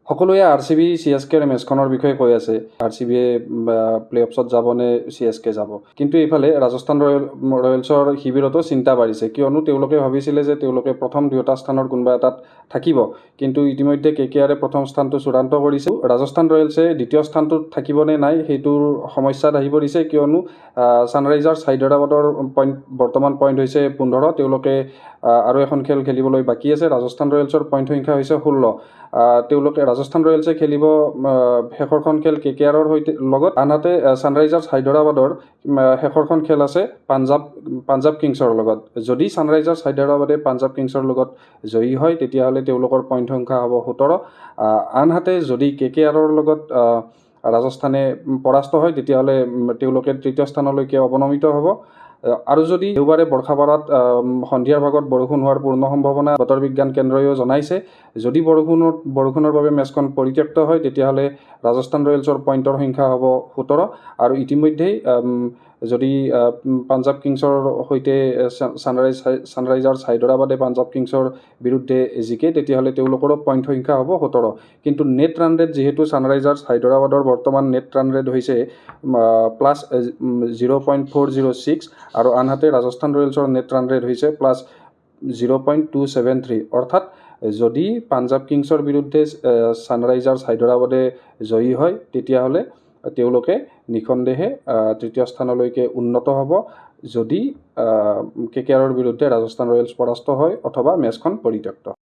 সকলোৱে RCB CSKৰ মেচখনৰ বিষয়ে কৈ আছে। RCBয়ে প্লে অফছত যাব নে CSK যাব। কিন্তু এইফালে ৰাজস্থান ৰয়েলছৰ শিবিৰতো চিন্তা বাঢ়িছে, কিয়নো তেওঁলোকে ভাবিছিলে যে তেওঁলোকে প্ৰথম দুয়োটা স্থানৰ কোনোবা এটাত থাকিব, কিন্তু ইতিমধ্যে KKRে প্ৰথম স্থানটো চূড়ান্ত কৰিছে। ৰাজস্থান ৰয়েলছে দ্বিতীয় স্থানটোত থাকিব নে নাই সেইটোৰ সমস্যাত আহি পৰিছে, কিয়নো ছানৰাইজাৰ্ছ হায়দৰাবাদৰ বৰ্তমান পইণ্ট হৈছে 15। তেওঁলোকে আৰু এখন খেল খেলিবলৈ বাকী আছে। ৰাজস্থান ৰয়েলছৰ পইণ্ট সংখ্যা হৈছে 16। তেওঁলোকে ৰাজস্থান ৰয়েলছে খেলিব শেষৰখন খেল KKRৰ লগত, আনহাতে ছানৰাইজাৰ্ছ হায়দৰাবাদৰ শেষৰখন খেল আছে পাঞ্জাৱ কিংছৰ লগত। যদি ছানৰাইজাৰ্ছ হায়দৰাবাদে পাঞ্জাৱ কিংছৰ লগত জয়ী হয় তেতিয়াহ'লে তেওঁলোকৰ পইণ্ট সংখ্যা হ'ব 17। আনহাতে যদি KKRৰ লগত ৰাজস্থানে পৰাস্ত হয় তেতিয়াহ'লে তেওঁলোকে তৃতীয় স্থানলৈকে অৱনমিত হ'ব। আৰু যদি দেওবাৰে বৰ্ষাপাৰাত সন্ধিয়াৰ ভাগত বৰষুণ হোৱাৰ পূৰ্ণ সম্ভাৱনা বতৰ বিজ্ঞান কেন্দ্ৰইও জনাইছে। যদি বৰষুণৰ বাবে মেচখন পৰিত্যক্ত হয় তেতিয়াহ'লে ৰাজস্থান ৰয়েলছৰ পইণ্টৰ সংখ্যা হ'ব 17। আৰু ইতিমধ্যেই যদি পাঞ্জাৱ কিংছৰ সৈতে ছানৰাইজাৰ্ছ হায়দৰাবাদে পাঞ্জাৱ কিংছৰ বিৰুদ্ধে জিকে তেতিয়াহ'লে তেওঁলোকৰো পইণ্ট সংখ্যা হ'ব 17। কিন্তু নেট ৰান ৰেট যিহেতু ছানৰাইজাৰ্ছ হায়দৰাবাদৰ বৰ্তমান নেট ৰান ৰেট হৈছে +0.406 আৰু আনহাতে ৰাজস্থান ৰয়েলছৰ নেট ৰান ৰেট হৈছে +0.273। অৰ্থাৎ যদি পাঞ্জাৱ কিংছৰ বিৰুদ্ধে ছানৰাইজাৰ্ছ হায়দৰাবাদে জয়ী হয় তেতিয়াহ'লে তেওঁলোকে নিঃসন্দেহে তৃতীয় স্থানলৈকে উন্নত হ'ব, যদি KKRৰ বিৰুদ্ধে ৰাজস্থান ৰয়েলছ পৰাস্ত হয় অথবা মেচখন পৰিত্যক্ত হয়।